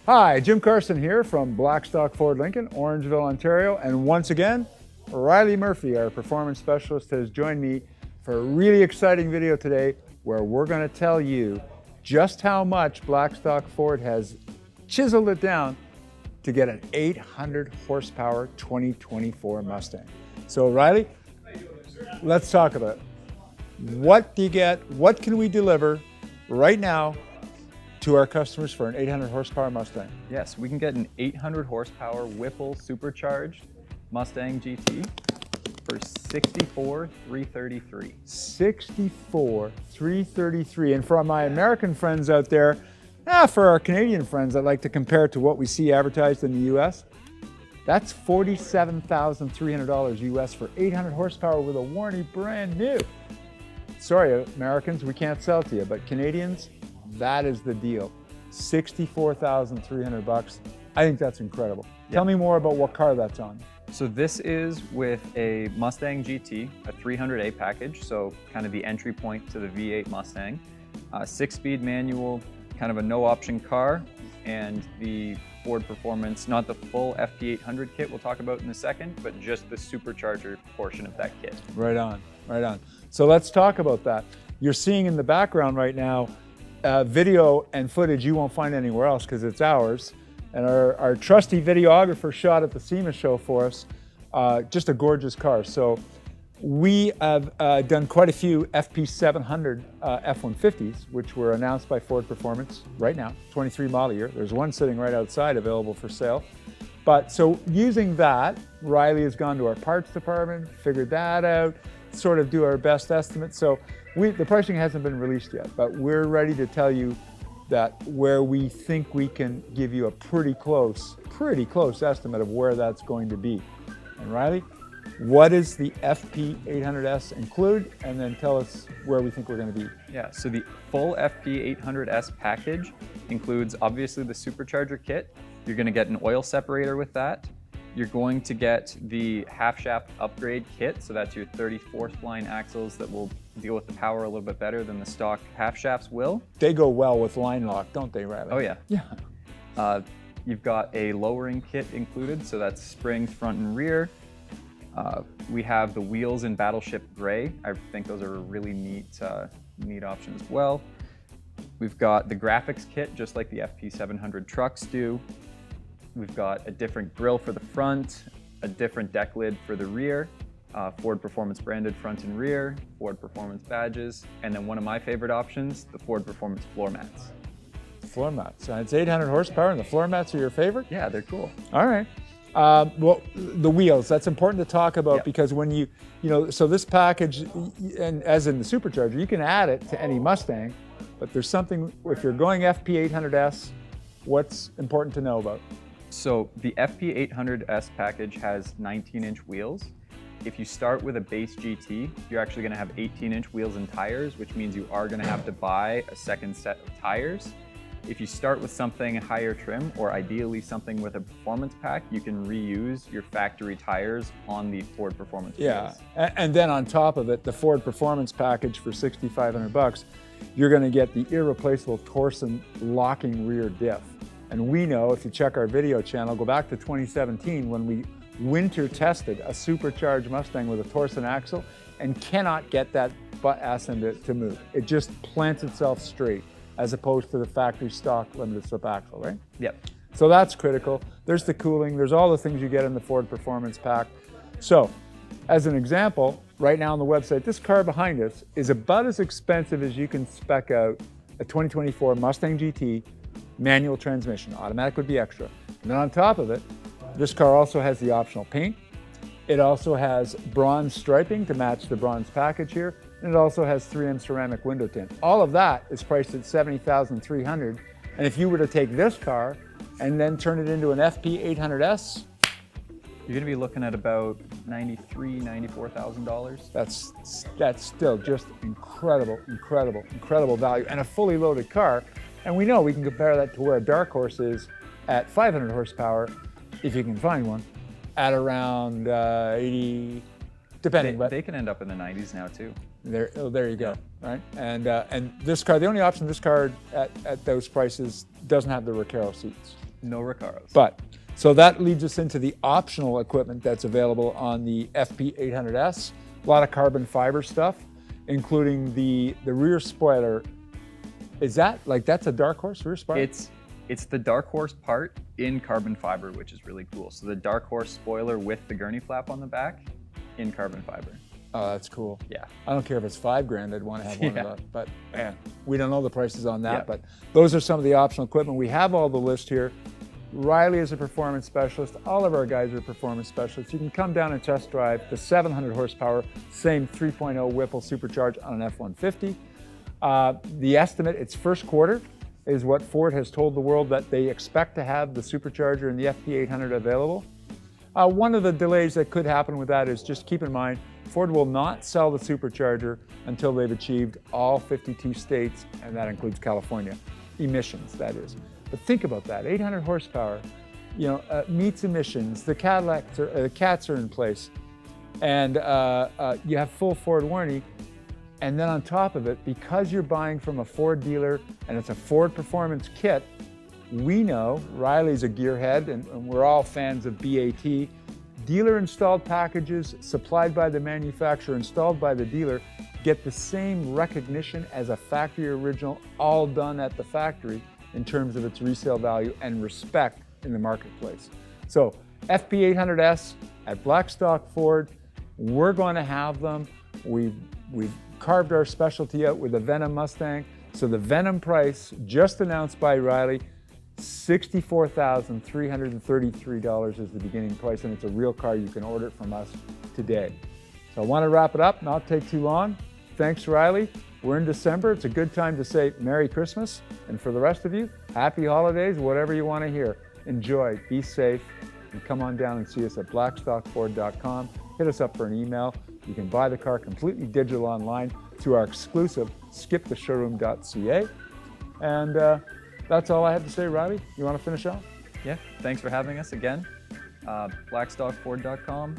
Hi, Jim Carson here from Blackstock Ford Lincoln, Orangeville, Ontario. And once again, Riley Murphy, our performance specialist, has joined me for a really exciting video today where we're going to tell you just how much Blackstock Ford has chiseled it down to get an 800 horsepower 2024 Mustang. So Riley, let's talk about it. What do you get? What can we deliver right now to our customers for an 800 horsepower Mustang? Yes, we can get an 800 horsepower Whipple supercharged Mustang GT for $64,333. $64,333. And for my American friends out there, for our Canadian friends, I'd like to compare it to what we see advertised in the US. That's $47,300 US for 800 horsepower with a warranty brand new. Sorry, Americans, we can't sell to you, but Canadians, that is the deal. $64,300. I think that's incredible. Yep. Tell me more about what car that's on. So this is with a Mustang GT, a 300A package, so kind of the entry point to the V8 Mustang. 6-speed manual, kind of a no-option car, and the Ford Performance, not the full FP800 kit we'll talk about in a second, but just the supercharger portion of that kit. Right on, right on. So let's talk about that. You're seeing in the background right now video and footage you won't find anywhere else because it's ours. And our trusty videographer shot at the SEMA show for us. Just a gorgeous car. So we have done quite a few FP700 F-150s, which were announced by Ford Performance right now, 23 model year. There's one sitting right outside available for sale. But so using that, Riley has gone to our parts department, figured that out, sort of do our best estimate. So the pricing hasn't been released yet, but we're ready to tell you that where we think we can give you a pretty close estimate of where that's going to be. And Riley, what does the FP800S include? And then tell us where we think we're going to be. Yeah, so the full FP800S package includes obviously the supercharger kit. You're going to get an oil separator with that. You're going to get the half shaft upgrade kit. So that's your 34 spline axles that will deal with the power a little bit better than the stock half shafts will. They go well with line lock, don't they, Riley? Oh yeah. Yeah. You've got a lowering kit included. So that's springs front and rear. We have the wheels in Battleship Gray. I think those are a really neat option as well. We've got the graphics kit, just like the FP700 trucks do. We've got a different grille for the front, a different deck lid for the rear, Ford Performance branded front and rear, Ford Performance badges, and then one of my favorite options, the Ford Performance floor mats. Floor mats. It's 800 horsepower and the floor mats are your favorite? Yeah, they're cool. All right. Well, the wheels, that's important to talk about. Yep. Because when so this package, and as in the supercharger, you can add it to any Mustang, but there's something, if you're going FP800S, what's important to know about? So the FP800S package has 19-inch wheels. If you start with a base GT, you're actually going to have 18-inch wheels and tires, which means you are going to have to buy a second set of tires. If you start with something higher trim, or ideally something with a performance pack, you can reuse your factory tires on the Ford Performance wheels. Yeah, and then on top of it, the Ford Performance package for $6,500, you're going to get the irreplaceable Torsen locking rear diff. And we know, if you check our video channel, go back to 2017 when we winter tested a supercharged Mustang with a Torsen axle and cannot get that butt ass end to move. It just plants itself straight as opposed to the factory stock limited slip axle, right? Yep. So that's critical. There's the cooling, there's all the things you get in the Ford Performance pack. So, as an example, right now on the website, this car behind us is about as expensive as you can spec out a 2024 Mustang GT manual transmission. Automatic would be extra. And then on top of it, this car also has the optional paint. It also has bronze striping to match the bronze package here. And it also has 3M ceramic window tint. All of that is priced at $70,300. And if you were to take this car and then turn it into an FP800S, you're going to be looking at about $93,000, $94,000. That's still just incredible value and a fully loaded car. And we know we can compare that to where a dark horse is at 500 horsepower, if you can find one, at around 80, depending. They can end up in the 90s now too. There you go, right? And this car, the only option this car at those prices doesn't have the Recaro seats. No Recaros. But, so that leads us into the optional equipment that's available on the FP800S. A lot of carbon fiber stuff, including the rear spoiler. Is that, like, that's a dark horse rear spoiler? It's the dark horse part in carbon fiber, which is really cool. So the dark horse spoiler with the gurney flap on the back in carbon fiber. Oh, that's cool. Yeah. I don't care if it's $5,000, I'd want to have one Yeah. of those. But man, we don't know the prices on that. Yeah. But those are some of the optional equipment. We have all the list here. Riley is a performance specialist. All of our guys are performance specialists. You can come down and test drive the 700 horsepower, same 3.0 Whipple supercharged on an F-150. The estimate, it's first quarter, is what Ford has told the world that they expect to have the supercharger and the FP800 available. One of the delays that could happen with that is, just keep in mind, Ford will not sell the supercharger until they've achieved all 52 states, and that includes California, emissions, that is. But think about that, 800 horsepower, meets emissions, the cats are in place, and you have full Ford warranty. And then on top of it, because you're buying from a Ford dealer and it's a Ford performance kit, we know Riley's a gearhead and we're all fans of BAT. Dealer installed packages supplied by the manufacturer, installed by the dealer, get the same recognition as a factory original, all done at the factory in terms of its resale value and respect in the marketplace. So FP800S at Blackstock Ford, we're going to have them. We've carved our specialty out with the Venom Mustang. So the Venom price, just announced by Riley, $64,333 is the beginning price, and it's a real car. You can order it from us today. So I want to wrap it up, not take too long. Thanks, Riley. We're in December. It's a good time to say Merry Christmas. And for the rest of you, Happy Holidays, whatever you want to hear. Enjoy, be safe, and come on down and see us at blackstockford.com. Hit us up for an email. You can buy the car completely digital online through our exclusive skiptheshowroom.ca. And that's all I have to say, Riley. You want to finish off? Yeah, thanks for having us again. Blackstockford.com.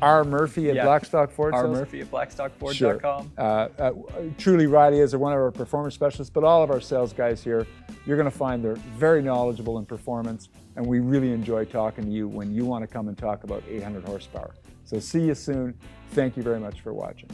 R. Murphy at Blackstock Ford. R. Murphy at blackstockford.com. Sure. Truly, Riley is one of our performance specialists, but all of our sales guys here, you're going to find they're very knowledgeable in performance, and we really enjoy talking to you when you want to come and talk about 800 horsepower. So see you soon. Thank you very much for watching.